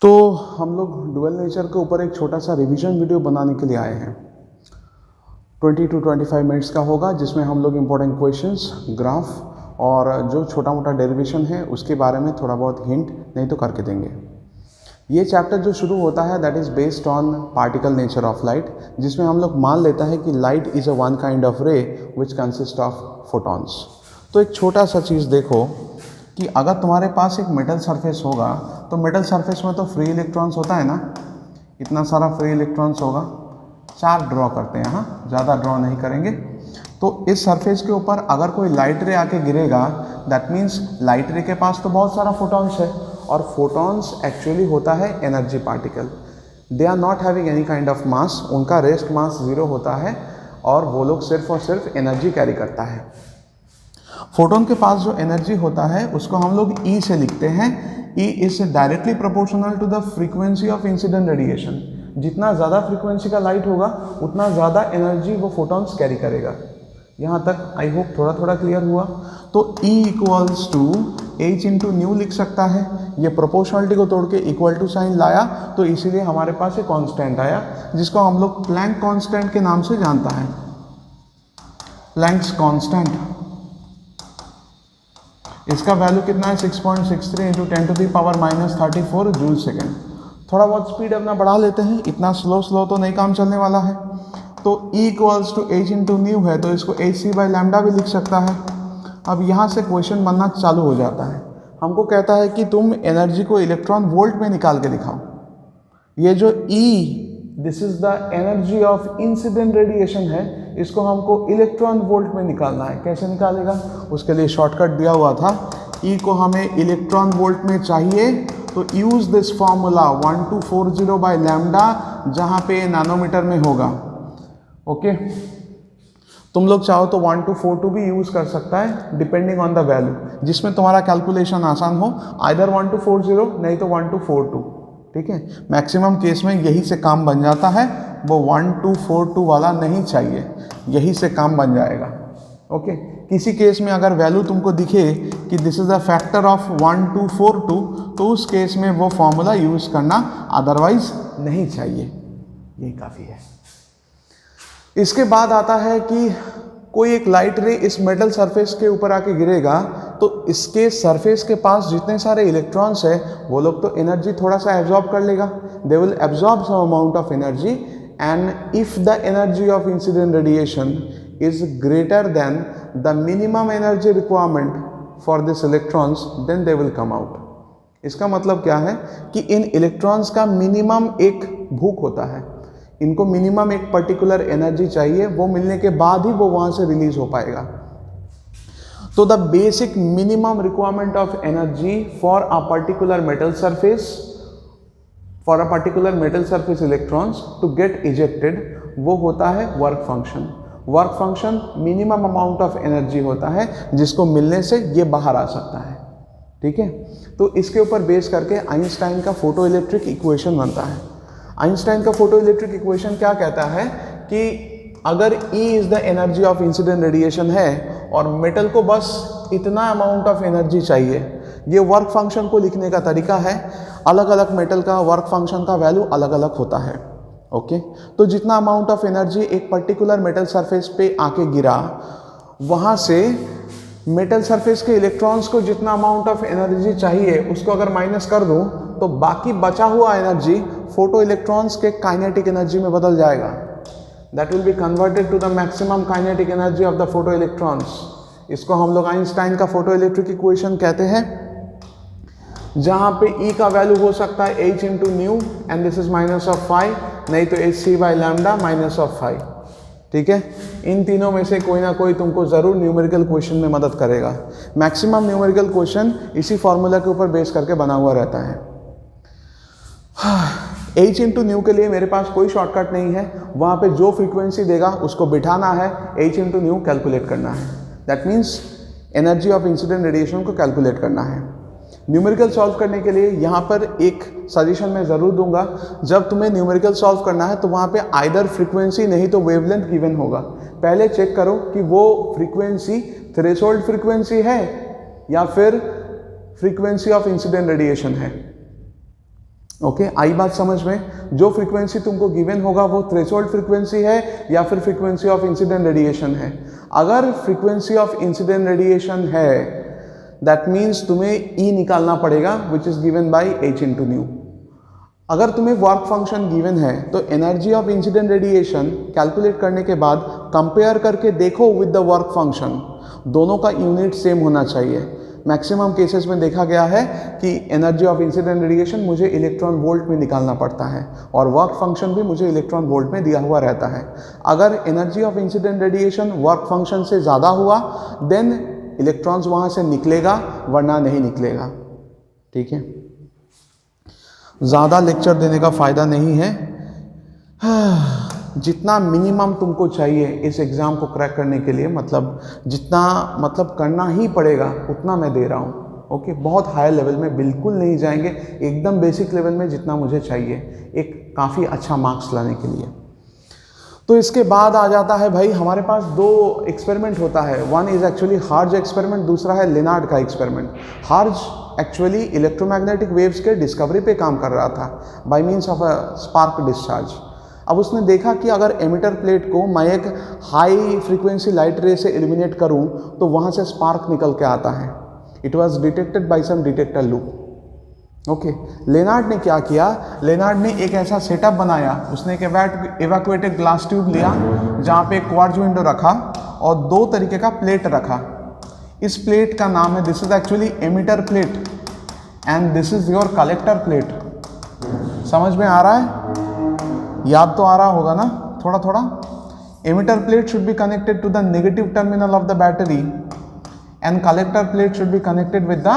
तो हम लोग डुअल नेचर के ऊपर एक छोटा सा रिवीजन वीडियो बनाने के लिए आए हैं। 20 to 25 मिनट्स का होगा, जिसमें हम लोग इम्पोर्टेंट क्वेश्चंस, ग्राफ और जो छोटा मोटा डेरिवेशन है उसके बारे में थोड़ा बहुत हिंट नहीं तो करके देंगे। ये चैप्टर जो शुरू होता है that is based on particle nature of light, जिसमें हम लोग मान लेता है कि light is a one kind of रे विच कंसिस्ट ऑफ फोटॉन्स। तो एक छोटा सा चीज़ देखो कि अगर तुम्हारे पास एक मेटल सरफेस होगा तो मेटल सरफेस में तो फ्री इलेक्ट्रॉन्स होता है ना, इतना सारा फ्री इलेक्ट्रॉन्स होगा। 4 ड्रॉ करते हैं, हाँ ज़्यादा ड्रॉ नहीं करेंगे। तो इस सरफेस के ऊपर अगर कोई लाइट रे आके गिरेगा दैट मीन्स लाइट रे के पास तो बहुत सारा फोटॉन्स है, और फोटॉन्स एक्चुअली होता है energy particle. They are not having any kind of mass, उनका रेस्ट मास 0 होता है और वो लोग सिर्फ और सिर्फ एनर्जी कैरी करता है। फोटोन के पास जो एनर्जी होता है उसको हम लोग E से लिखते हैं। E is directly proportional to the frequency of incident radiation. जितना ज़्यादा फ्रीक्वेंसी का लाइट होगा उतना ज़्यादा एनर्जी वो फोटॉन्स कैरी करेगा। यहाँ तक आई होप थोड़ा थोड़ा क्लियर हुआ। तो E equals to H into nu लिख सकता है। ये प्रोपोर्शनलिटी को तोड़ के इक्वल टू साइन लाया तो इसीलिए हमारे पास एक कांस्टेंट आया जिसको हम लोग प्लैंक कांस्टेंट के नाम से जानता है। प्लैंक्स कांस्टेंट, इसका वैल्यू कितना है 6.63 इंटू 10⁻⁻34 जूल सेकेंड। थोड़ा बहुत स्पीड अपना बढ़ा लेते हैं, इतना स्लो तो नहीं काम चलने वाला है। तो E equals to H into nu है तो इसको hc/λ भी लिख सकता है। अब यहाँ से क्वेश्चन बनना चालू हो जाता है। हमको कहता है कि तुम एनर्जी को इलेक्ट्रॉन वोल्ट में निकाल के दिखाओ। ये जो E this is the energy of incident radiation है, इसको हमको इलेक्ट्रॉन वोल्ट में निकालना है। कैसे निकालेगा, उसके लिए शॉर्टकट दिया हुआ था। E को हमें इलेक्ट्रॉन वोल्ट में चाहिए तो यूज दिस फॉर्मूला 1240/λ, जहाँ पे नैनोमीटर में होगा। ओके, तुम लोग चाहो तो 1242 भी यूज कर सकता है डिपेंडिंग ऑन द वैल्यू, जिसमें तुम्हारा कैलकुलेशन आसान हो। आइदर 1240 नहीं तो 1242, ठीक है। मैक्सिमम केस में यही से काम बन जाता है, वो 1242 वाला नहीं चाहिए, यही से काम बन जाएगा। ओके, किसी केस में अगर वैल्यू तुमको दिखे कि this is a factor of 1242 तो उस केस में वो फॉर्मूला यूज करना, अदरवाइज नहीं चाहिए। यही काफ़ी है। इसके बाद आता है कि कोई एक लाइट रे इस मेटल सरफेस के ऊपर आके गिरेगा तो इसके सरफेस के पास जितने सारे इलेक्ट्रॉन्स है वो लोग तो एनर्जी थोड़ा सा एब्जॉर्ब कर लेगा। They will absorb some amount of energy, and if the energy of incident radiation is greater than the minimum energy requirement for this electrons then they will come out. इसका मतलब क्या है कि इन electrons का minimum एक भूख होता है, इनको मिनिमम एक पर्टिकुलर एनर्जी चाहिए, वो मिलने के बाद ही वो वहां से रिलीज हो पाएगा। तो the basic minimum requirement of energy for a particular metal surface electrons to get ejected, वो होता है work function. Work function minimum amount of energy होता है जिसको मिलने से ये बाहर आ सकता है, ठीक है। तो इसके ऊपर बेस करके आइंस्टाइन का फोटो इलेक्ट्रिक इक्वेशन बनता है। आइंस्टाइन का फोटो इलेक्ट्रिक इक्वेशन क्या कहता है कि अगर E is the energy of incident radiation है और मेटल को बस इतना अमाउंट ऑफ एनर्जी चाहिए, ये वर्क फंक्शन को लिखने का तरीका है। अलग अलग मेटल का वर्क फंक्शन का वैल्यू अलग अलग होता है। ओके, तो जितना अमाउंट ऑफ एनर्जी एक पर्टिकुलर मेटल सरफेस पे आके गिरा, वहाँ से मेटल सरफेस के इलेक्ट्रॉन्स को जितना अमाउंट ऑफ एनर्जी चाहिए उसको अगर माइनस कर दूं तो बाकी बचा हुआ एनर्जी फोटो इलेक्ट्रॉन्स के काइनेटिक एनर्जी में बदल जाएगा। That will be converted to the maximum kinetic energy of the photo electrons. इसको हम लोग आइंस्टाइन का फोटो इलेक्ट्रिक इक्वेशन कहते हैं, जहां पे E का वैल्यू हो सकता है H into new and this is -5, नहीं तो hc/λ -5, ठीक है। इन तीनों में से कोई ना कोई तुमको जरूर न्यूमेरिकल क्वेश्चन में मदद करेगा। मैक्सिमम न्यूमेरिकल क्वेश्चन इसी फॉर्मूला के ऊपर बेस करके बना हुआ रहता है। H इंटू न्यू के लिए मेरे पास कोई शॉर्टकट नहीं है, वहाँ पे जो फ्रीक्वेंसी देगा उसको बिठाना है, H इंटू न्यू कैलकुलेट करना है। That means energy of incident radiation को कैलकुलेट करना है। न्यूमेरिकल सॉल्व करने के लिए यहाँ पर एक सजेशन मैं ज़रूर दूंगा, जब तुम्हें न्यूमेरिकल सॉल्व करना है तो वहाँ पे आइदर फ्रीक्वेंसी नहीं तो वेवलेंथ गिवन होगा। पहले चेक करो कि वो फ्रीक्वेंसी थ्रेशोल्ड फ्रीक्वेंसी है या फिर फ्रीक्वेंसी ऑफ इंसिडेंट रेडिएशन है। ओके, आई बात समझ में? जो फ्रीक्वेंसी तुमको गिवन होगा वो थ्रेशोल्ड फ्रीक्वेंसी है या फिर फ्रीक्वेंसी ऑफ इंसिडेंट रेडिएशन है। अगर फ्रीक्वेंसी ऑफ इंसिडेंट रेडिएशन है दैट मीन्स तुम्हें ई निकालना पड़ेगा which is given by h into new. अगर तुम्हें वर्क फंक्शन गिवन है तो energy of incident radiation calculate करने के बाद कंपेयर करके देखो विद द वर्क फंक्शन, दोनों का यूनिट सेम होना चाहिए। मैक्सिमम केसेस में देखा गया है कि एनर्जी ऑफ इंसिडेंट रेडिएशन मुझे इलेक्ट्रॉन वोल्ट में निकालना पड़ता है और वर्क फंक्शन भी मुझे इलेक्ट्रॉन वोल्ट में दिया हुआ रहता है। अगर energy of incident radiation work function से ज़्यादा हुआ देन इलेक्ट्रॉन्स वहाँ से निकलेगा, वरना नहीं निकलेगा। ठीक है, ज़्यादा लेक्चर देने का फ़ायदा नहीं है। जितना मिनिमम तुमको चाहिए इस एग्ज़ाम को क्रैक करने के लिए, जितना करना ही पड़ेगा उतना मैं दे रहा हूँ। ओके, बहुत हाई लेवल में बिल्कुल नहीं जाएंगे, एकदम बेसिक लेवल में जितना मुझे चाहिए एक काफ़ी अच्छा मार्क्स लाने के लिए। तो इसके बाद आ जाता है भाई, हमारे पास दो एक्सपेरिमेंट होता है। One is actually hertz experiment, दूसरा है लेनार्ड का experiment. Hertz actually electromagnetic waves के डिस्कवरी पे काम कर रहा था bye means of a spark discharge. अब उसने देखा कि अगर एमिटर प्लेट को मैं एक हाई फ्रीक्वेंसी लाइट रे से एलिमिनेट करूं तो वहां से स्पार्क निकल के आता है। It was detected by some detector loop. Okay, Lenard ने क्या किया, लेनार्ड ने एक ऐसा सेटअप बनाया। उसने एक एवैक्यूएटेड ग्लास ट्यूब लिया जहाँ पे एक क्वार्ट्ज विंडो रखा और दो तरीके का प्लेट रखा। इस प्लेट का नाम है, this is actually emitter plate and this is your collector plate. समझ में आ रहा है? याद तो आ रहा होगा ना थोड़ा थोड़ा। Emitter plate should be connected to the negative terminal of the battery and collector plate should be connected with the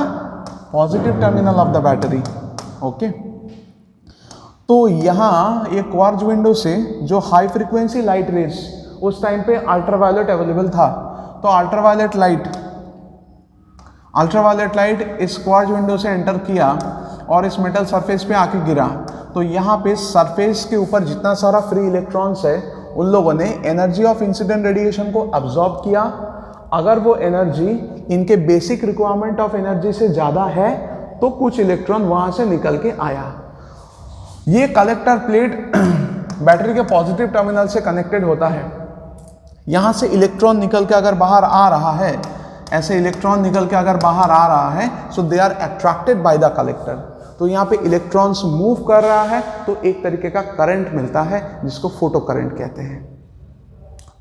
positive terminal of the battery. Okay, तो यहाँ ये क्वार्ट्ज विंडो से जो हाई फ्रीक्वेंसी लाइट रेस, उस time पे ultraviolet available था, तो ultraviolet light इस क्वार्ट्ज विंडो से एंटर किया और इस मेटल सरफेस पे आके गिरा। तो यहाँ पे सरफेस के ऊपर जितना सारा फ्री इलेक्ट्रॉन्स है उन लोगों ने एनर्जी ऑफ इंसिडेंट रेडिएशन को अब्जॉर्ब किया। अगर वो एनर्जी इनके बेसिक रिक्वायरमेंट ऑफ एनर्जी से ज़्यादा है तो कुछ इलेक्ट्रॉन वहाँ से निकल के आया। ये कलेक्टर प्लेट बैटरी के पॉजिटिव टर्मिनल से कनेक्टेड होता है। यहाँ से इलेक्ट्रॉन निकल के अगर बाहर आ रहा है, ऐसे इलेक्ट्रॉन निकल के अगर बाहर आ रहा है, so they are attracted by the collector. तो यहाँ पे इलेक्ट्रॉन्स मूव कर रहा है तो एक तरीके का करंट मिलता है जिसको फोटो करंट कहते हैं।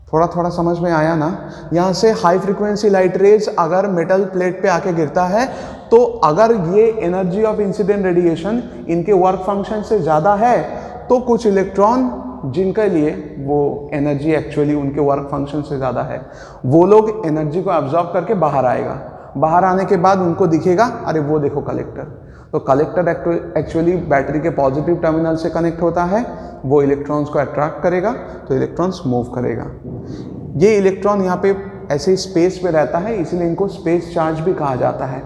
थोड़ा थोड़ा समझ में आया ना? यहाँ से हाई फ्रीक्वेंसी लाइट रेज अगर मेटल प्लेट पे आके गिरता है तो अगर ये एनर्जी ऑफ इंसिडेंट रेडिएशन इनके वर्क फंक्शन से ज़्यादा है तो कुछ इलेक्ट्रॉन जिनके लिए वो एनर्जी एक्चुअली उनके वर्क फंक्शन से ज़्यादा है, वो लोग एनर्जी को एब्जॉर्ब करके बाहर आएगा। बाहर आने के बाद उनको दिखेगा, अरे वो देखो कलेक्टर। तो कलेक्टर एक्चुअली बैटरी के पॉजिटिव टर्मिनल से कनेक्ट होता है, वो इलेक्ट्रॉन्स को अट्रैक्ट करेगा तो इलेक्ट्रॉन्स मूव करेगा। ये इलेक्ट्रॉन यहाँ पे ऐसे ही स्पेस पे रहता है, इसीलिए इनको स्पेस चार्ज भी कहा जाता है।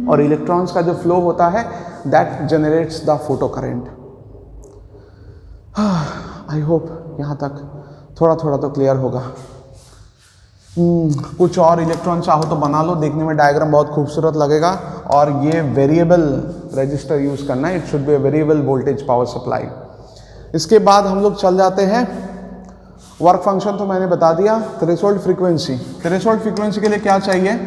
और इलेक्ट्रॉन्स का जो फ्लो होता है that generates the photo current. I hope यहाँ तक थोड़ा थोड़ा तो क्लियर होगा। कुछ और इलेक्ट्रॉन चाहो तो बना लो, देखने में डायग्राम बहुत खूबसूरत लगेगा। और ये वेरिएबल रजिस्टर यूज़ करना है, it should B a variable voltage power supply. इसके बाद हम लोग चल जाते हैं, वर्क फंक्शन तो मैंने बता दिया। थ्रेशोल्ड फ्रीक्वेंसी, थ्रेशोल्ड फ्रीक्वेंसी के लिए क्या चाहिए?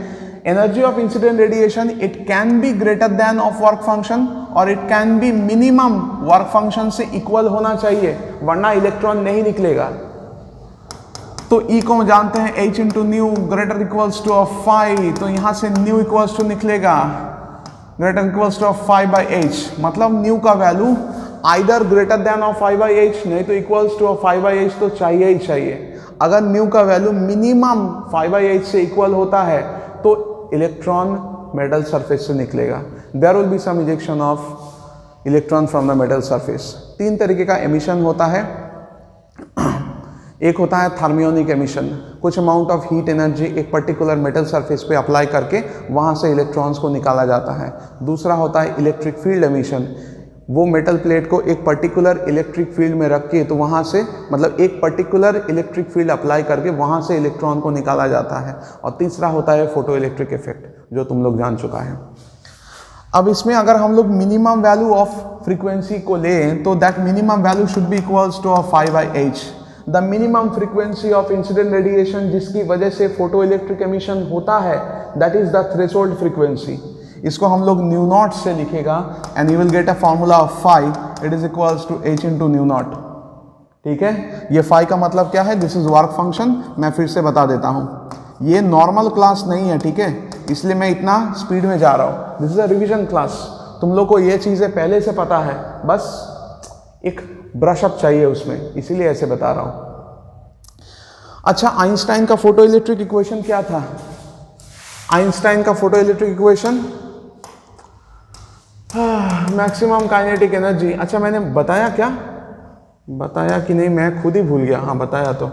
Energy of incident radiation it can be greater than of work function और it can be minimum work function से इक्वल होना चाहिए, वरना इलेक्ट्रॉन नहीं निकलेगा। तो E को जानते हैं h into nu greater equals to of phi, तो यहाँ से न्यू इक्वल्स टू निकलेगा greater equals to of phi by h. मतलब न्यू का value either greater than of phi by h, नहीं तो equals to of phi by h तो चाहिए ही चाहिए। अगर न्यू का value minimum phi by h से इक्वल होता है तो इलेक्ट्रॉन मेटल सरफेस से निकलेगा। There will be some ejection of electron from the metal surface. तीन तरीके का एमिशन होता है। एक होता है थर्मियोनिक एमिशन, कुछ अमाउंट ऑफ हीट एनर्जी एक पर्टिकुलर मेटल सरफेस पे अप्लाई करके वहाँ से इलेक्ट्रॉन्स को निकाला जाता है। दूसरा होता है इलेक्ट्रिक फील्ड एमिशन, वो मेटल प्लेट को एक पर्टिकुलर इलेक्ट्रिक फील्ड में रख के, तो वहाँ से मतलब एक पर्टिकुलर इलेक्ट्रिक फील्ड अप्लाई करके वहाँ से इलेक्ट्रॉन को निकाला जाता है। और तीसरा होता है फोटो इलेक्ट्रिक इफेक्ट, जो तुम लोग जान चुका है। अब इसमें अगर हम लोग मिनिमम वैल्यू ऑफ फ्रीक्वेंसी को लें तो that minimum value should be equals to 5/h। The minimum frequency of incident radiation जिसकी वजह से फोटो इलेक्ट्रिक एमिशन होता है that is the threshold frequency. इसको हम लोग न्यू नॉट से लिखेगा and you will get a formula of phi, it is equals to h into nu naught. ठीक है, ये फाई का मतलब क्या है, दिस इज वर्क फंक्शन। मैं फिर से बता देता हूँ, ये नॉर्मल क्लास नहीं है, ठीक है, इसलिए मैं इतना स्पीड में जा रहा हूँ। This is a revision class, तुम लोग को ये चीज़ें पहले से पता है, बस एक ब्रश अप चाहिए उसमें, इसीलिए ऐसे बता रहा हूँ। अच्छा, आइंस्टाइन का फोटो इलेक्ट्रिक इक्वेशन क्या था? आइंस्टाइन का photo electric equation maximum kinetic energy. अच्छा, मैंने बताया क्या, बताया कि नहीं, मैं खुद ही भूल गया। हाँ, बताया तो।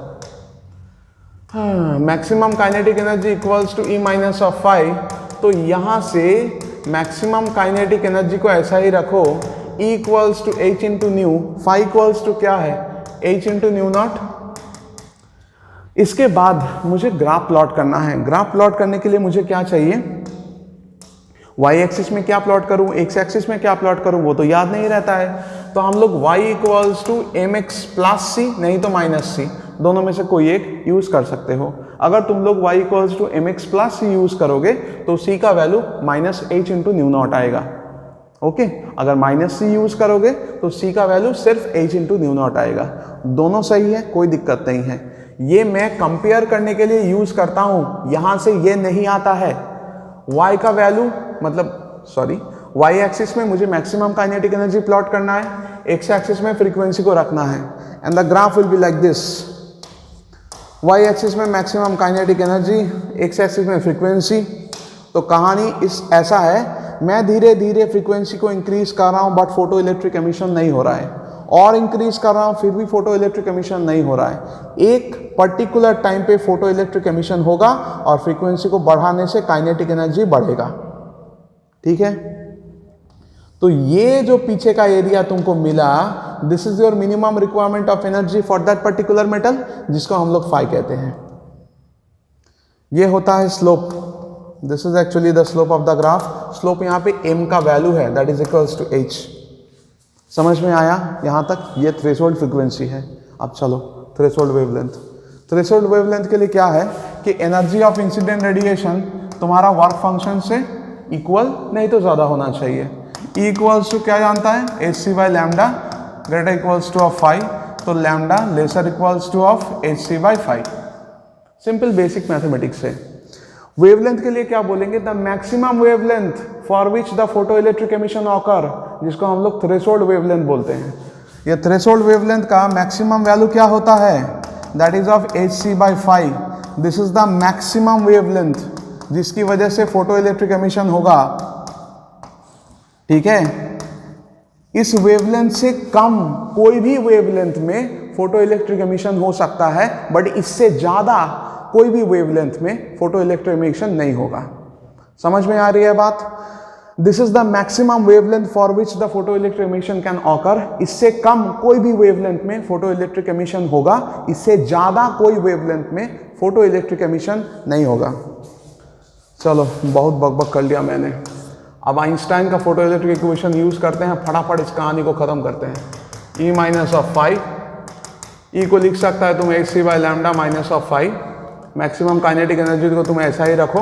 Maximum kinetic energy equals to E minus of phi. तो यहाँ से मैक्सिमम काइनेटिक एनर्जी को ऐसा ही रखो, E equals to h into nu, phi equals to क्या है, h इंटू न्यू नॉट। इसके बाद मुझे ग्राफ प्लॉट करना है। ग्राफ प्लॉट करने के लिए मुझे क्या चाहिए, y एक्सिस में क्या प्लॉट करूं, x एक्सिस में क्या प्लॉट करूं, वो तो याद नहीं रहता है। तो हम लोग y equals to mx plus c, नहीं तो माइनस सी, दोनों में से कोई एक यूज कर सकते हो। अगर तुम लोग y equals to mx plus C use करोगे तो c का value minus h into nu naught आएगा। ओके, अगर माइनस सी यूज करोगे तो c का वैल्यू सिर्फ h इंटू न्यू नॉट आएगा। दोनों सही है, कोई दिक्कत नहीं है। ये मैं कंपेयर करने के लिए यूज करता हूं, यहां से ये नहीं आता है। y का वैल्यू मतलब सॉरी, y एक्सिस में मुझे मैक्सिमम काइनेटिक एनर्जी प्लॉट करना है, x एक्सिस में फ्रीक्वेंसी को रखना है, and the graph will be like this. y axis में maximum kinetic energy, x axis में फ्रीक्वेंसी। तो कहानी इस ऐसा है, मैं धीरे धीरे फ्रीक्वेंसी को इंक्रीज कर रहा हूं बट फोटो इलेक्ट्रिक एमिशन नहीं हो रहा है, और इंक्रीज कर रहा हूं फिर भी फोटो इलेक्ट्रिक एमिशन नहीं हो रहा है। एक पर्टिकुलर टाइम पे फोटो इलेक्ट्रिक एमिशन होगा और फ्रीक्वेंसी को बढ़ाने से काइनेटिक एनर्जी बढ़ेगा। ठीक है, तो ये जो पीछे का एरिया तुमको मिला, this is your minimum requirement of energy for that particular metal, जिसको हम लोग फाई कहते हैं। ये होता है slope, this is actually the slope of the graph. Slope यहाँ पे m का वैल्यू है, that is equals to h। समझ में आया यहाँ तक? ये थ्रेशोल्ड फ्रीक्वेंसी है। अब चलो थ्रेशोल्ड वेवलेंथ। थ्रेशोल्ड वेवलेंथ के लिए क्या है कि एनर्जी ऑफ इंसिडेंट रेडिएशन तुम्हारा वर्क फंक्शन से इक्वल नहीं तो ज़्यादा होना चाहिए। E इक्वल्स टू क्या जानता है, hc by lambda greater equals to of phi, तो lambda lesser equals to of hc by phi. Simple basic mathematics है। वेवलेंथ के लिए क्या बोलेंगे, the maximum wavelength for which the photo electric emission occur, जिसको हम लोग थ्रेशोल्ड वेवलेंथ बोलते हैं। ये थ्रेशोल्ड वेवलेंथ का मैक्सिमम वैल्यू क्या होता है, that is of hc by phi. This is the maximum wavelength जिसकी वजह से फोटो इलेक्ट्रिक एमिशन होगा। ठीक है, इस वेवलेंथ से कम कोई भी वेवलेंथ में फोटो इलेक्ट्रिक एमिशन हो सकता है, बट इससे ज्यादा कोई भी वेवलेंथ में फोटो इलेक्ट्रिक एमिशन नहीं होगा। समझ में आ रही है बात? This is the maximum wavelength for which the photo electric emission can occur. इससे कम कोई भी वेवलेंथ में फोटो इलेक्ट्रिक एमिशन होगा, इससे ज्यादा कोई वेवलेंथ में फोटो इलेक्ट्रिक एमिशन नहीं होगा। चलो बहुत बकबक कर लिया मैंने। अब आइंस्टाइन का फोटो इलेक्ट्रिक इक्वेशन यूज करते हैं, फटाफट इस कहानी को खत्म करते हैं। E minus of phi, E को लिख सकता है तुम hc by lambda minus of phi. Maximum kinetic energy को तुम ऐसा ही रखो।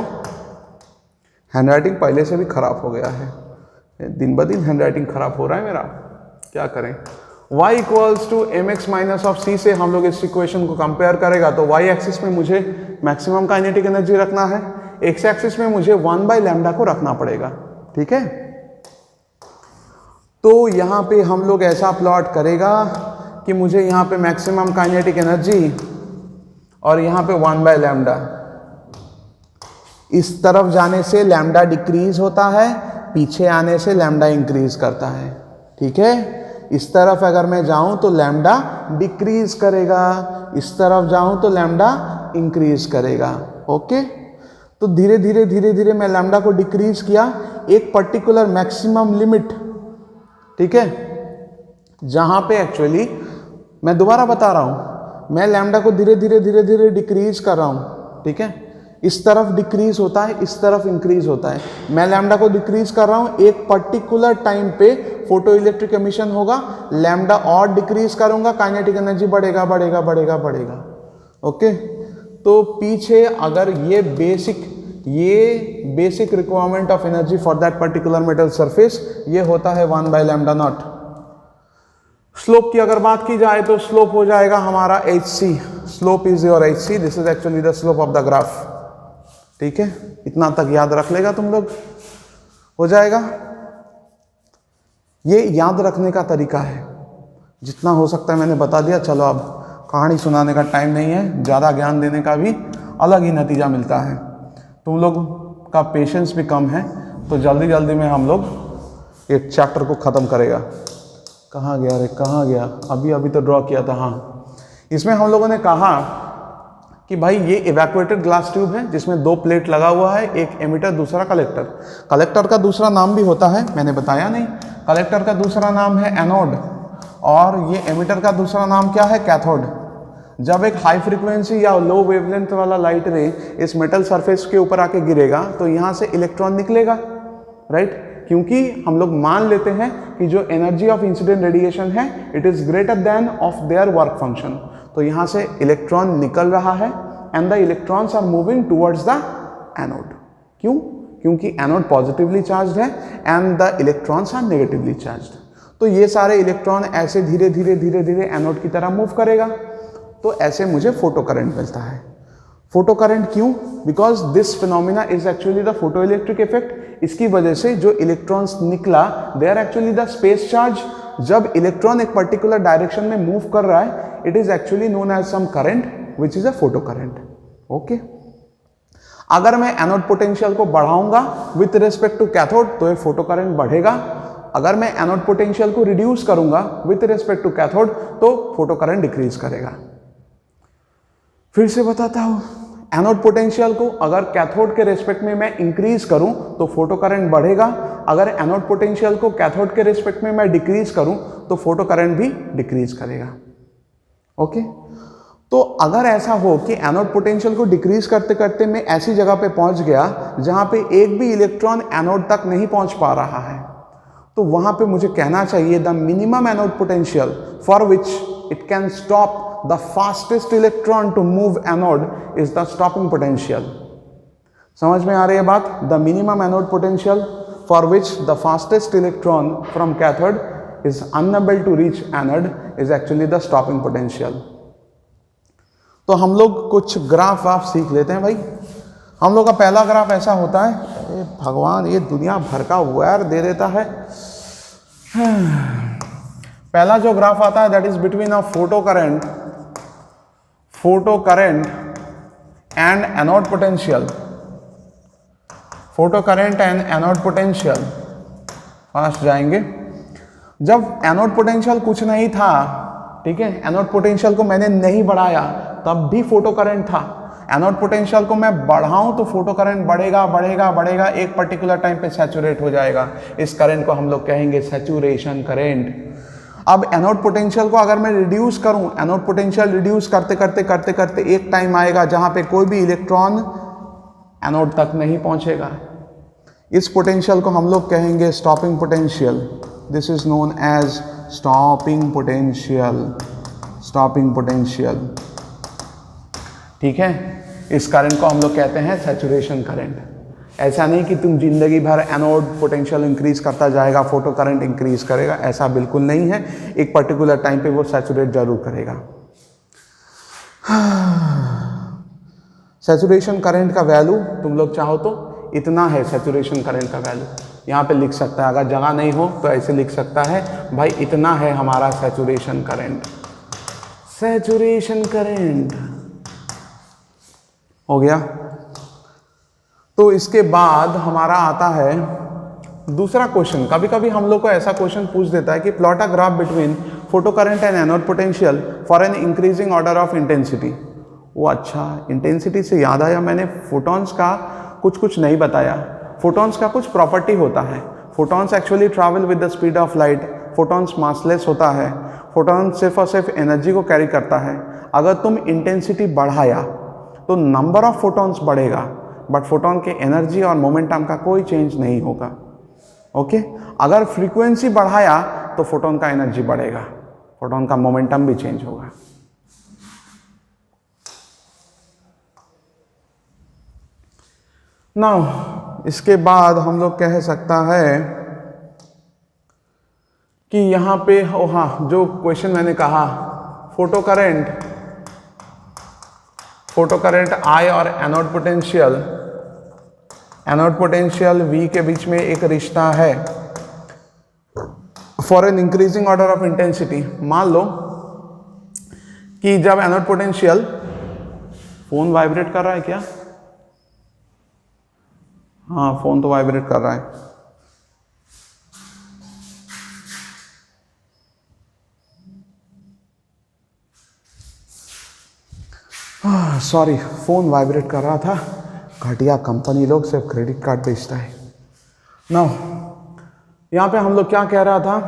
हैंडराइटिंग पहले से भी खराब हो गया है, दिन ब दिन हैंडराइटिंग खराब हो रहा है मेरा, क्या करें। y equals to mx minus of c से हम लोग इस इक्वेशन को कंपेयर करेगा तो y एक्सिस में मुझे मैक्सिमम काइनेटिक एनर्जी रखना है, x एक्सिस में मुझे 1 बाई लैम्डा को रखना पड़ेगा। ठीक है, तो यहां पे हम लोग ऐसा प्लॉट करेगा कि मुझे यहां पे मैक्सिमम काइनेटिक एनर्जी और यहां पे 1 बाय लैम्डा, इस तरफ जाने से लैम्डा डिक्रीज होता है, पीछे आने से लैम्डा इंक्रीज करता है। ठीक है, इस तरफ अगर मैं जाऊं तो लैम्डा डिक्रीज करेगा, इस तरफ जाऊं तो लैम्डा इंक्रीज करेगा। ओके, तो धीरे धीरे धीरे धीरे मैं लैम्डा को डिक्रीज किया एक पर्टिकुलर मैक्सिमम लिमिट। ठीक है, जहां पे एक्चुअली मैं दोबारा बता रहा हूं, मैं लैम्डा को धीरे धीरे धीरे धीरे डिक्रीज कर रहा हूं। ठीक है, इस तरफ डिक्रीज होता है, इस तरफ इंक्रीज होता है। मैं लैम्डा को डिक्रीज कर रहा हूं, एक पर्टिकुलर टाइम पे फोटो इलेक्ट्रिक एमिशन होगा, लैम्डा और डिक्रीज करूंगा, काइनेटिक एनर्जी बढ़ेगा बढ़ेगा बढ़ेगा बढ़ेगा। ओके, तो पीछे अगर ये basic requirement of energy for that particular metal surface ये होता है 1 बाय लैम्डा नॉट। स्लोप की अगर बात की जाए तो स्लोप हो जाएगा हमारा hc, slope is your hc, this is actually the slope of the graph. ठीक है, इतना तक याद रख लेगा तुम लोग, हो जाएगा। ये याद रखने का तरीका है, जितना हो सकता है मैंने बता दिया। चलो अब कहानी सुनाने का टाइम नहीं है, ज़्यादा ज्ञान देने का भी अलग ही नतीजा मिलता है। तुम लोग का पेशेंस भी कम है, तो जल्दी जल्दी में हम लोग एक चैप्टर को ख़त्म करेगा। कहाँ गया रे, कहाँ गया, अभी तो ड्रॉ किया था। हाँ, इसमें हम लोगों ने कहा कि भाई ये इवैक्यूएटेड ग्लास ट्यूब है जिसमें 2 प्लेट लगा हुआ है, एक एमिटर दूसरा कलेक्टर। कलेक्टर का दूसरा नाम भी होता है, मैंने बताया नहीं, कलेक्टर का दूसरा नाम है एनोड और ये एमिटर का दूसरा नाम क्या है, कैथोड। जब एक हाई फ्रीक्वेंसी या लो वेवलेंथ वाला लाइट रे इस मेटल सरफेस के ऊपर आके गिरेगा तो यहाँ से इलेक्ट्रॉन निकलेगा, राइट, क्योंकि हम लोग मान लेते हैं कि जो एनर्जी ऑफ इंसिडेंट रेडिएशन है it is greater than of their work function. तो यहाँ से इलेक्ट्रॉन निकल रहा है and the electrons are moving towards the anode. क्यों? क्योंकि एनोड पॉजिटिवली चार्ज्ड है and the electrons are negatively charged. तो ये सारे इलेक्ट्रॉन ऐसे धीरे धीरे धीरे धीरे एनोड की तरह मूव करेगा, तो ऐसे मुझे फोटो करंट मिलता है। फोटो करंट क्यों? Because this phenomena is actually the photo electric effect. इसकी वजह से जो इलेक्ट्रॉन्स निकला they are actually the space charge. जब इलेक्ट्रॉन एक पर्टिकुलर डायरेक्शन में मूव कर रहा है it is actually known as some current which is a photo current. Okay, अगर मैं एनोड पोटेंशियल को बढ़ाऊंगा विथ रिस्पेक्ट टू कैथोड तो ये फोटो करंट बढ़ेगा। अगर मैं एनोड पोटेंशियल को रिड्यूस करूंगा विथ रिस्पेक्ट टू कैथोड तो फोटो करंट डिक्रीज करेगा। फिर से बताता हूं, एनोड पोटेंशियल को अगर कैथोड के रेस्पेक्ट में मैं इंक्रीज करूं तो फोटो करंट बढ़ेगा। अगर एनोड पोटेंशियल को कैथोड के रेस्पेक्ट में मैं डिक्रीज करूं तो फोटो करंट भी डिक्रीज करेगा। ओके, तो अगर ऐसा हो कि एनोड पोटेंशियल को डिक्रीज करते करते मैं ऐसी जगह पे पहुंच गया जहां पे एक भी इलेक्ट्रॉन एनोड तक नहीं पहुंच पा रहा है, तो वहां पे मुझे कहना चाहिए the minimum anode potential for which it can stop the fastest electron to move anode is the stopping potential। समझ में आ रही है बात? The minimum anode potential for which the fastest electron from cathode is unable to reach anode is actually the stopping potential। तो हम लोग कुछ graph आप सीख लेते हैं भाई। हम लोग का पहला ग्राफ ऐसा होता है, अरे भगवान ये दुनिया भर का वायर दे देता है। पहला जो ग्राफ आता है that is between a photo current and anode potential. Photo current and anode potential, fast जाएंगे। जब एनोड पोटेंशियल कुछ नहीं था, ठीक है, एनोड पोटेंशियल को मैंने नहीं बढ़ाया तब भी फोटो करंट था। एनोड पोटेंशियल को मैं बढ़ाऊं तो फोटो करंट बढ़ेगा बढ़ेगा बढ़ेगा, एक पर्टिकुलर टाइम पे सैचुरेट हो जाएगा। इस करंट को हम लोग कहेंगे सैचुरेशन करंट। अब एनोड पोटेंशियल को अगर मैं रिड्यूस करूं, एनोड पोटेंशियल रिड्यूस करते करते करते करते एक टाइम आएगा जहां पे कोई भी इलेक्ट्रॉन एनोड तक नहीं पहुंचेगा। इस पोटेंशियल को हम लोग कहेंगे stopping potential. This is known as stopping potential, stopping potential. ठीक है, इस करंट को हम लोग कहते हैं सैचुरेशन करंट। ऐसा नहीं कि तुम जिंदगी भर एनोड पोटेंशियल इंक्रीज करता जाएगा, फोटो करंट इंक्रीज करेगा, ऐसा बिल्कुल नहीं है। एक पर्टिकुलर टाइम पे वो सैचुरेट जरूर करेगा। सैचुरेशन करंट का वैल्यू तुम लोग चाहो तो इतना है, सैचुरेशन करंट का वैल्यू यहाँ पे लिख सकता है। अगर जगह नहीं हो तो ऐसे लिख सकता है, भाई इतना है हमारा सैचुरेशन करंट। सैचुरेशन करंट हो गया। तो इसके बाद हमारा आता है दूसरा क्वेश्चन। कभी कभी हम लोग को ऐसा क्वेश्चन पूछ देता है कि plot a graph between photo current and anode potential for an increasing order of intensity. वो अच्छा, इंटेंसिटी से याद आया, मैंने फोटॉन्स का कुछ नहीं बताया। फोटॉन्स का कुछ प्रॉपर्टी होता है। Photons actually travel with the speed of light. Photons massless होता है। फोटॉन सिर्फ और सिर्फ एनर्जी को कैरी करता है। अगर तुम इंटेंसिटी बढ़ाया तो नंबर ऑफ फोटॉन्स बढ़ेगा, बट फोटॉन के एनर्जी और मोमेंटम का कोई चेंज नहीं होगा। ओके, अगर फ्रीक्वेंसी बढ़ाया तो फोटॉन का एनर्जी बढ़ेगा, फोटॉन का मोमेंटम भी चेंज होगा। नाउ इसके बाद हम लोग कह सकता है कि यहाँ पे हाँ, जो क्वेश्चन मैंने कहा, फोटो करंट I और एनोड पोटेंशियल V के बीच में एक रिश्ता है for an increasing order of intensity. मान लो कि जब एनोड पोटेंशियल, फोन वाइब्रेट कर रहा है क्या? हाँ, फोन तो वाइब्रेट कर रहा है। सॉरी, फोन वाइब्रेट कर रहा था। घटिया कंपनी लोग सिर्फ क्रेडिट कार्ड बेचता है। नाउ यहाँ पे हम लोग क्या कह रहा था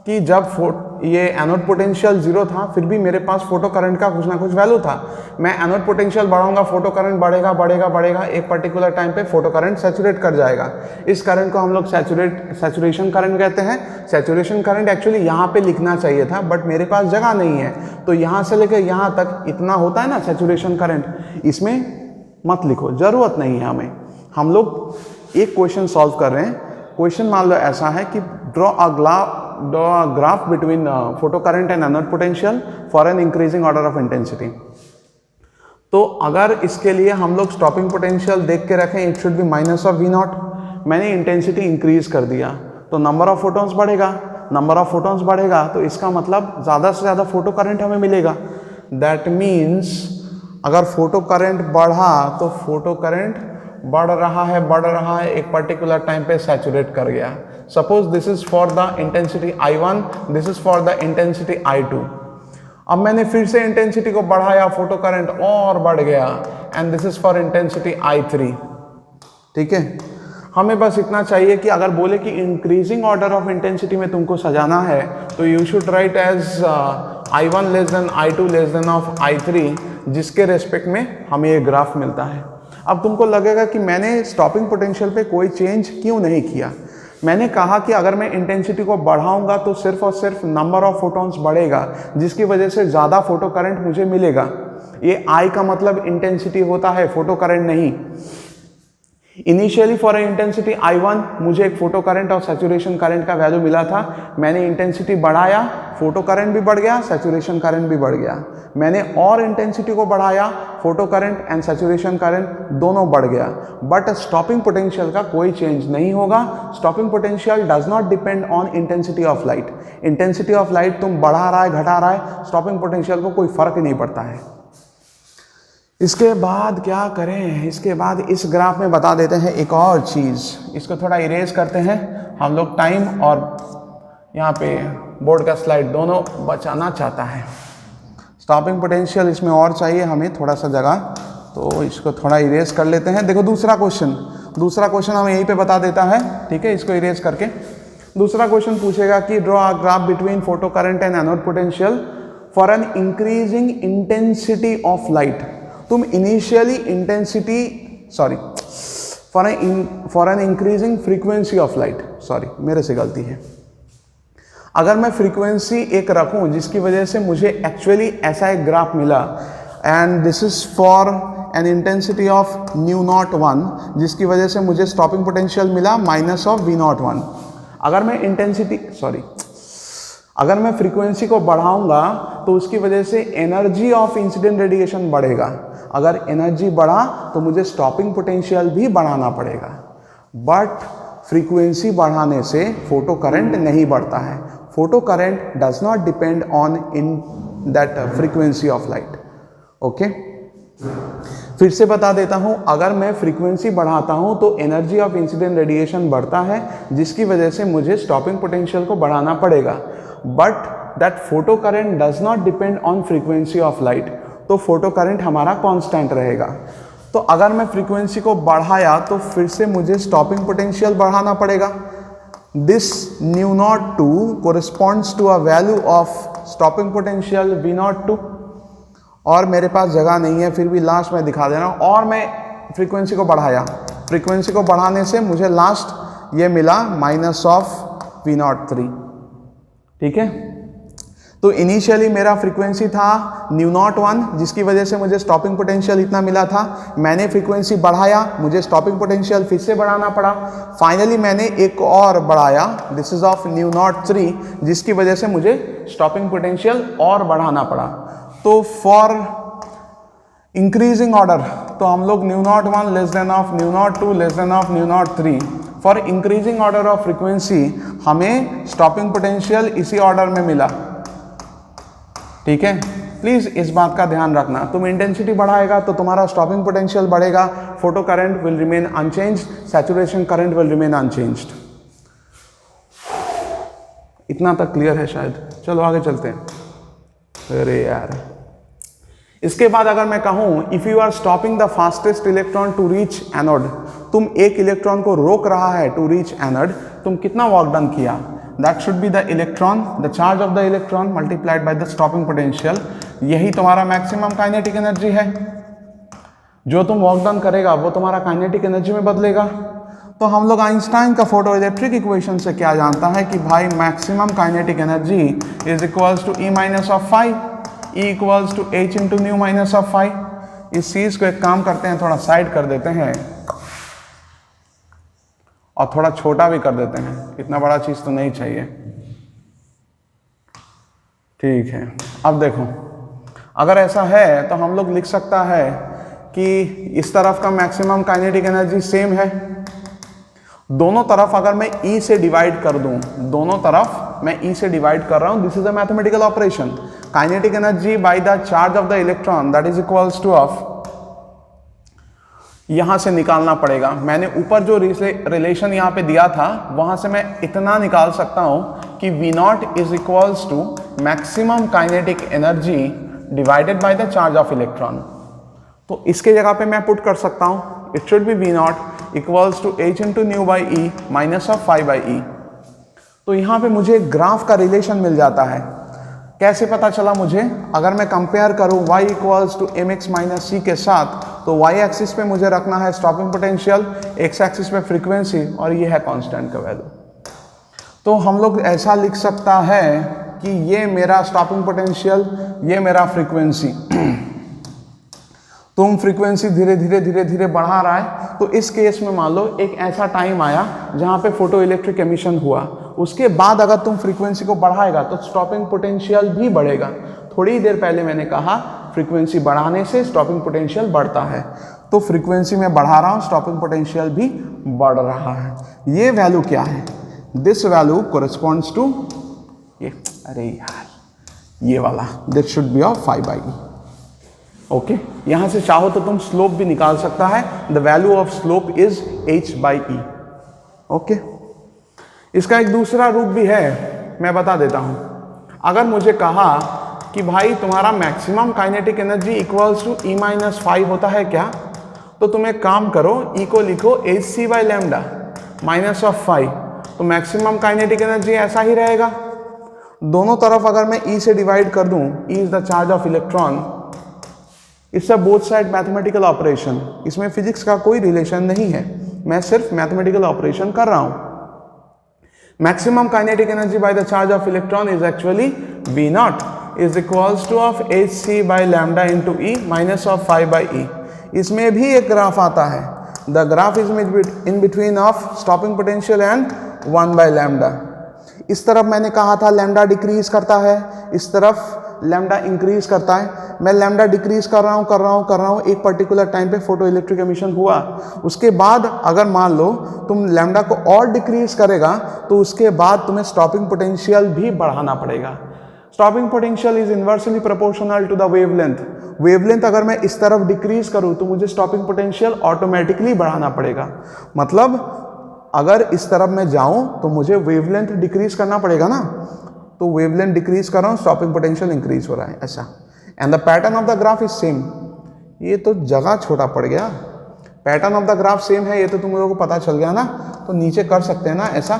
कि जब ये एनोड पोटेंशियल 0 था, फिर भी मेरे पास फोटो करंट का कुछ ना कुछ वैल्यू था। मैं एनोड पोटेंशियल बढ़ाऊंगा, फोटो करंट बढ़ेगा बढ़ेगा बढ़ेगा, एक पर्टिकुलर टाइम पे फोटो करंट सैचुरेट कर जाएगा। इस करंट को हम लोग सैचुरेशन करंट कहते हैं। सैचुरेशन करंट एक्चुअली यहाँ पे लिखना चाहिए था, बट मेरे पास जगह नहीं है, तो यहाँ से लेकर यहाँ तक इतना होता है ना सैचुरेशन करंट, इसमें मत लिखो, जरूरत नहीं है हमें। हम लोग एक क्वेश्चन सॉल्व कर रहे हैं। क्वेश्चन मान लो ऐसा है कि draw a graph between photo current and anode potential for an increasing order of intensity. तो अगर इसके लिए हम लोग स्टॉपिंग पोटेंशियल देख के रखें, it should be minus of V naught. मैंने इंटेंसिटी इंक्रीज कर दिया तो नंबर ऑफ फोटॉन्स बढ़ेगा, नंबर ऑफ फोटॉन्स बढ़ेगा तो इसका मतलब ज़्यादा से ज़्यादा फोटो करंट हमें मिलेगा। दैट मीन्स अगर फोटो करंट बढ़ा तो फोटो करंट बढ़ रहा है, एक पर्टिकुलर टाइम पे सैचुरेट कर गया। Suppose this is for the intensity I1, this is for the intensity I2। अब मैंने फिर से इंटेंसिटी को बढ़ाया, फोटो करंट और बढ़ गया, and this is for intensity I3। ठीक है, हमें बस इतना चाहिए कि अगर बोले कि इंक्रीजिंग ऑर्डर ऑफ इंटेंसिटी में तुमको सजाना है तो you should write as I1 less than I2 less than of I3, जिसके रेस्पेक्ट में हमें ये ग्राफ मिलता है। अब तुमको लगेगा कि मैंने स्टॉपिंग पोटेंशियल पे कोई चेंज क्यों नहीं किया। मैंने कहा कि अगर मैं इंटेंसिटी को बढ़ाऊंगा तो सिर्फ और सिर्फ नंबर ऑफ फोटॉन्स बढ़ेगा, जिसकी वजह से ज़्यादा फोटो करंट मुझे मिलेगा। ये I का मतलब इंटेंसिटी होता है, फोटो करंट नहीं। इनिशियली फॉर इंटेंसिटी I1 मुझे एक फोटो करंट और सैचुरेशन करंट का वैल्यू मिला था। मैंने इंटेंसिटी बढ़ाया, फोटो करंट भी बढ़ गया, सैचुरेशन करंट भी बढ़ गया। मैंने और इंटेंसिटी को बढ़ाया, photo current and saturation current दोनों बढ़ गया। बट स्टॉपिंग पोटेंशियल का कोई चेंज नहीं होगा। Stopping potential does not depend on intensity of light. Intensity of light तुम बढ़ा रहा है घटा रहा है, स्टॉपिंग पोटेंशियल को कोई फर्क नहीं पड़ता है। इसके बाद क्या करें, इसके बाद इस ग्राफ में बता देते हैं एक और चीज़। इसको थोड़ा इरेज करते हैं हम लोग, टाइम और यहाँ पे बोर्ड का स्लाइड दोनों बचाना चाहता है। स्टॉपिंग पोटेंशियल इसमें और चाहिए हमें थोड़ा सा जगह, तो इसको थोड़ा इरेज कर लेते हैं। देखो दूसरा क्वेश्चन हमें यहीं पे बता देता है। ठीक है, इसको इरेज करके दूसरा क्वेश्चन पूछेगा कि draw a graph between photo current and anode potential for an increasing intensity of light. तुम initially intensity for an increasing frequency of light, sorry मेरे से गलती है। अगर मैं फ्रीक्वेंसी एक रखूं जिसकी वजह से मुझे एक्चुअली ऐसा एक ग्राफ मिला, and this is for an intensity of μ01, जिसकी वजह से मुझे स्टॉपिंग पोटेंशियल मिला माइनस ऑफ V01। अगर मैं फ्रीक्वेंसी को बढ़ाऊंगा तो उसकी वजह से एनर्जी ऑफ इंसिडेंट रेडिएशन बढ़ेगा। अगर एनर्जी बढ़ा तो मुझे स्टॉपिंग पोटेंशियल भी बढ़ाना पड़ेगा। बट फ्रीक्वेंसी बढ़ाने से फोटो करंट नहीं बढ़ता है। Photo current does not depend on in that frequency of light. Okay, फिर से बता देता हूं, अगर मैं फ्रीक्वेंसी बढ़ाता हूं तो एनर्जी ऑफ इंसिडेंट रेडिएशन बढ़ता है, जिसकी वजह से मुझे स्टॉपिंग पोटेंशियल को बढ़ाना पड़ेगा। But that photo current does not depend on frequency of light, तो फोटो करंट हमारा कांस्टेंट रहेगा। तो अगर मैं फ्रीक्वेंसी को बढ़ाया तो फिर से मुझे स्टॉपिंग पोटेंशियल बढ़ाना पड़ेगा। This μ02 corresponds to a value of stopping potential V02, और मेरे पास जगह नहीं है, फिर भी लास्ट में दिखा दे रहा हूँ, और मैं फ्रीक्वेंसी को बढ़ाया, फ्रीक्वेंसी को बढ़ाने से मुझे लास्ट ये मिला -V03, ठीक है। तो इनिशियली मेरा फ्रीक्वेंसी था μ01, जिसकी वजह से मुझे स्टॉपिंग पोटेंशियल इतना मिला था। मैंने फ्रीक्वेंसी बढ़ाया, मुझे स्टॉपिंग पोटेंशियल फिर से बढ़ाना पड़ा। फाइनली मैंने एक और बढ़ाया, दिस इज ऑफ μ03, जिसकी वजह से मुझे स्टॉपिंग पोटेंशियल और बढ़ाना पड़ा। तो फॉर इंक्रीजिंग ऑर्डर, तो हम लोग μ01 less than of μ02 less than of μ03, for increasing order of frequency हमें स्टॉपिंग पोटेंशियल इसी ऑर्डर में मिला, ठीक है। प्लीज इस बात का ध्यान रखना, तुम इंटेंसिटी बढ़ाएगा तो तुम्हारा स्टॉपिंग पोटेंशियल बढ़ेगा, photo current will remain unchanged, saturation current will remain unchanged. इतना तक क्लियर है शायद। चलो आगे चलते हैं। अरे यार, इसके बाद अगर मैं कहूं if you are stopping the fastest electron to reach anode, तुम एक इलेक्ट्रॉन को रोक रहा है टू रीच एनोड, तुम कितना वर्क डन किया? That should be the electron, the charge of the electron multiplied by the stopping potential। यही तुम्हारा मैक्सिमम काइनेटिक एनर्जी है। जो तुम वर्क डन करेगा वो तुम्हारा काइनेटिक एनर्जी में बदलेगा। तो हम लोग आइंस्टाइन का फोटो इलेक्ट्रिक इक्वेशन से क्या जानता है कि भाई maximum kinetic energy is equals to E minus of phi, E equals to H into nu minus of phi. इस चीज को एक काम करते हैं, थोड़ा साइड कर देते हैं और थोड़ा छोटा भी कर देते हैं, इतना बड़ा चीज तो नहीं चाहिए, ठीक है। अब देखो, अगर ऐसा है तो हम लोग लिख सकता है कि इस तरफ का मैक्सिमम काइनेटिक एनर्जी सेम है, दोनों तरफ अगर मैं E से डिवाइड कर दूं, दोनों तरफ मैं E से डिवाइड कर रहा हूं, this is a mathematical operation. Kinetic energy by the charge of the electron that is equals to of, यहां से निकालना पड़ेगा। मैंने ऊपर जो रिलेशन यहां पे दिया था वहां से मैं इतना निकाल सकता हूं कि V0 is equals to maximum kinetic energy divided by the charge of electron. तो इसके जगह पे मैं पुट कर सकता हूं, it should be V0 equals to H into nu by E minus of phi by E। तो यहां पे मुझे ग्राफ का रिलेशन मिल जाता है। कैसे पता चला मुझे? अगर मैं कंपेयर करूं y equals to mx minus c के साथ, तो y एक्सिस पे मुझे रखना है स्टॉपिंग पोटेंशियल, x एक्सिस पे फ्रीक्वेंसी, और ये है कांस्टेंट का वैल्यू। तो हम लोग ऐसा लिख सकता है कि ये मेरा स्टॉपिंग पोटेंशियल, ये मेरा फ्रीक्वेंसी। तुम फ्रीक्वेंसी धीरे धीरे धीरे धीरे बढ़ा रहा है, तो इस केस में मान लो एक ऐसा टाइम आया जहां पे फोटो इलेक्ट्रिक एमिशन हुआ, उसके बाद अगर तुम फ्रीक्वेंसी को बढ़ाएगा तो स्टॉपिंग पोटेंशियल भी बढ़ेगा। थोड़ी देर पहले मैंने कहा फ्रीक्वेंसी बढ़ाने से स्टॉपिंग पोटेंशियल बढ़ता है, तो फ्रीक्वेंसी में बढ़ा रहा हूं, स्टॉपिंग पोटेंशियल भी बढ़ रहा है। ये वैल्यू क्या है? दिस वैल्यू कोरिस्पॉन्ड्स टू ये, अरे यार, ये वाला, this should be of phi by E. Okay, यहां से चाहो तो तुम स्लोप भी निकाल सकता है, the value of slope is h by E. Okay, इसका एक दूसरा रूप भी है, मैं बता देता हूं। अगर मुझे कहा कि भाई तुम्हारा maximum kinetic energy equals to E minus five होता है क्या, तो तुम एक काम करो, E को लिखो hc by lambda minus of five, तो मैक्सिमम काइनेटिक एनर्जी ऐसा ही रहेगा। दोनों तरफ अगर मैं E से डिवाइड कर दूं, E is the charge of electron, it's a both side mathematical operation, इसमें फिजिक्स का कोई रिलेशन नहीं है, मैं सिर्फ मैथमेटिकल ऑपरेशन कर रहा हूं। Maximum kinetic energy by the charge of electron is actually V0 is equals to of hc by lambda into E minus of five by E। इसमें भी एक ग्राफ आता है, the graph is in between of stopping potential and 1 by lambda. इस तरफ मैंने कहा था लैम्डा डिक्रीज करता है, इस तरफ लैम्डा इंक्रीज करता है। मैं लैम्डा डिक्रीज कर रहा हूँ, एक पर्टिकुलर टाइम पे फोटो इलेक्ट्रिक एमिशन हुआ, उसके बाद अगर मान लो तुम लैम्डा को और डिक्रीज करेगा तो उसके बाद तुम्हें स्टॉपिंग पोटेंशियल भी बढ़ाना पड़ेगा। Stopping potential is inversely proportional to the wavelength. Wavelength अगर मैं इस तरफ डिक्रीज करूँ तो मुझे स्टॉपिंग पोटेंशियल ऑटोमेटिकली बढ़ाना पड़ेगा। मतलब अगर इस तरफ मैं जाऊं तो मुझे वेवलेंथ डिक्रीज करना पड़ेगा ना, तो वेवलेंथ डिक्रीज कर रहा हूं, स्टॉपिंग पोटेंशियल इंक्रीज हो रहा है, ऐसा। And the pattern of the graph is same. ये तो जगह छोटा पड़ गया, pattern of the graph same है, ये तो तुम लोगों को पता चल गया ना, तो नीचे कर सकते हैं ना ऐसा।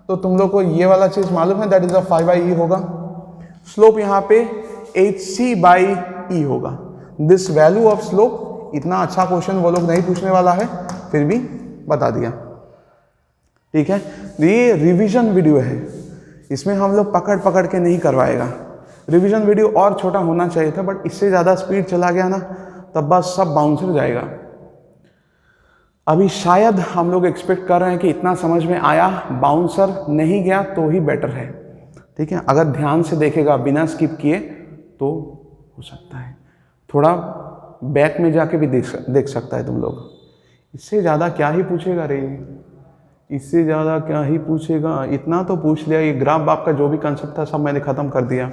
तो तुम लोग को ये वाला चीज मालूम है, that is a five by e होगा। स्लोप यहाँ पे hc बाई ई होगा। दिस वैल्यू ऑफ स्लोप, इतना अच्छा क्वेश्चन वो लोग नहीं पूछने वाला है, फिर भी बता दिया। ठीक है, ये रिवीजन वीडियो है, इसमें हम लोग पकड़ पकड़ के नहीं करवाएगा। रिवीजन वीडियो और छोटा होना चाहिए था, बट इससे ज़्यादा स्पीड चला गया ना, तब बस सब बाउंसर जाएगा। अभी शायद हम लोग एक्सपेक्ट कर रहे हैं कि इतना समझ में आया, बाउंसर नहीं गया तो ही बेटर है। ठीक है, अगर ध्यान से देखेगा बिना स्किप किए तो हो सकता है, थोड़ा बैक में जाके भी देख सकता है तुम लोग। इससे ज़्यादा क्या ही पूछेगा रे, इससे ज़्यादा क्या ही पूछेगा, इतना तो पूछ लिया। ये ग्राफ बाप का जो भी कंसेप्ट था सब मैंने ख़त्म कर दिया।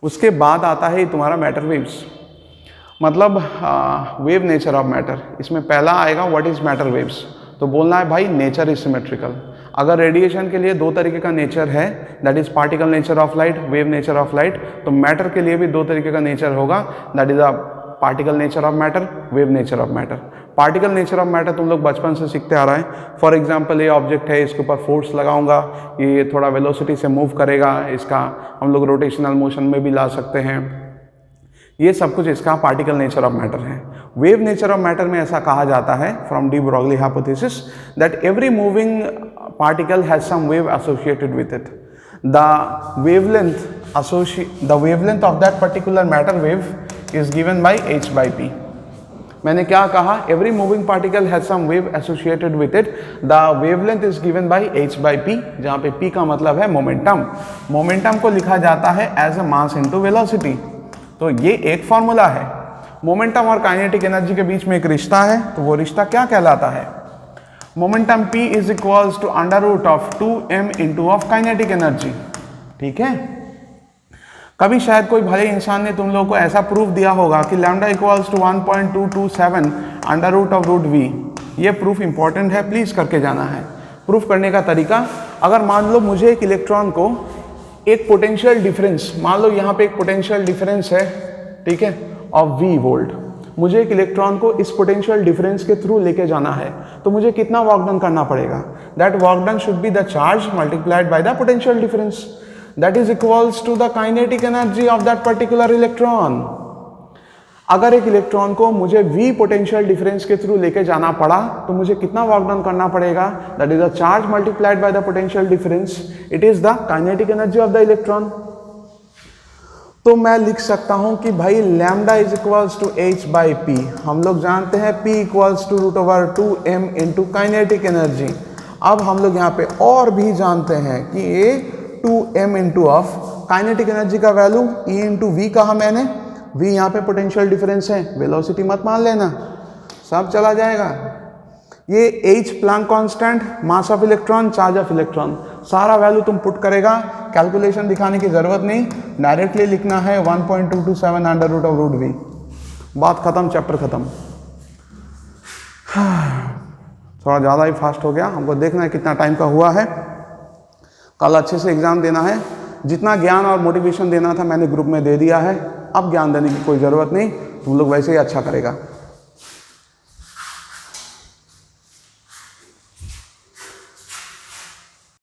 उसके बाद आता है तुम्हारा मैटर वेव्स, मतलब वेव नेचर ऑफ मैटर। इसमें पहला आएगा व्हाट इज़ मैटर वेव्स, तो बोलना है भाई नेचर इज सिमेट्रिकल। अगर रेडिएशन के लिए दो तरीके का नेचर है, that is particle nature of light, wave nature of light, तो मैटर के लिए भी दो तरीके का नेचर होगा, that is a particle nature of matter, wave nature of matter. Particle nature of matter तुम लोग बचपन से सीखते आ रहे हैं। फॉर एग्जांपल ये ऑब्जेक्ट है, इसके ऊपर फोर्स लगाऊंगा, ये थोड़ा वेलोसिटी से मूव करेगा, इसका हम लोग रोटेशनल मोशन में भी ला सकते हैं। ये सब कुछ इसका पार्टिकल नेचर ऑफ मैटर है। वेव नेचर ऑफ मैटर में ऐसा कहा जाता है from de Broglie hypothesis that every moving particle has some wave associated with it. The wavelength of that particular matter wave is given by h by p. मैंने क्या कहा, every moving particle has some wave associated with it. The wavelength is given by h by p, जहाँ पे p का मतलब है momentum. Momentum को लिखा जाता है as a mass into velocity. तो ये एक फॉर्मूला है। मोमेंटम और काइनेटिक एनर्जी के बीच में एक रिश्ता है, तो वो रिश्ता क्या कहलाता है? Momentum p is equals to under root of 2m into of kinetic energy. ठीक है, कभी शायद कोई भले इंसान ने तुम लोगों को ऐसा प्रूफ दिया होगा कि lambda equals to 1.227 under root of root v। ये प्रूफ इंपॉर्टेंट है, प्लीज करके जाना है। प्रूफ करने का तरीका, अगर मान लो मुझे एक इलेक्ट्रॉन को एक पोटेंशियल डिफरेंस, मान लो यहाँ पे एक पोटेंशियल डिफरेंस है, ठीक है, ऑफ v वोल्ट, मुझे एक इलेक्ट्रॉन को इस पोटेंशियल डिफरेंस के थ्रू लेके जाना है, तो मुझे कितना वर्क डन करना पड़ेगा? That work done should be the charge multiplied by the potential difference, that is equals to the kinetic energy of that particular electron. अगर एक इलेक्ट्रॉन को मुझे v पोटेंशियल डिफरेंस के थ्रू लेके जाना पड़ा, तो मुझे कितना वर्क डन करना पड़ेगा? That is the charge multiplied by the potential difference, it is the kinetic energy of the electron. तो मैं लिख सकता हूं कि भाई lambda is equals to h by P. हम लोग जानते हैं p equals to root over 2m into kinetic energy. अब हम लोग यहाँ पे और भी जानते हैं कि ये 2m into of kinetic energy का वैल्यू e इंटू वी कहा मैंने, v यहाँ पे पोटेंशियल डिफरेंस है, वेलोसिटी मत मान लेना, सब चला जाएगा। ये h Planck constant, mass of electron, charge of electron, सारा वैल्यू तुम पुट करेगा, कैलकुलेशन दिखाने की जरूरत नहीं, डायरेक्टली लिखना है 1.227 under root of root v। बात खत्म, चैप्टर खत्म। थोड़ा ज़्यादा ही फास्ट हो गया, हमको देखना है कितना टाइम का हुआ है। कल अच्छे से एग्जाम देना है। जितना ज्ञान और मोटिवेशन देना था मैंने ग्रुप में दे दिया है, अब ज्ञान देने की कोई ज़रूरत नहीं, तुम लोग वैसे ही अच्छा करेगा।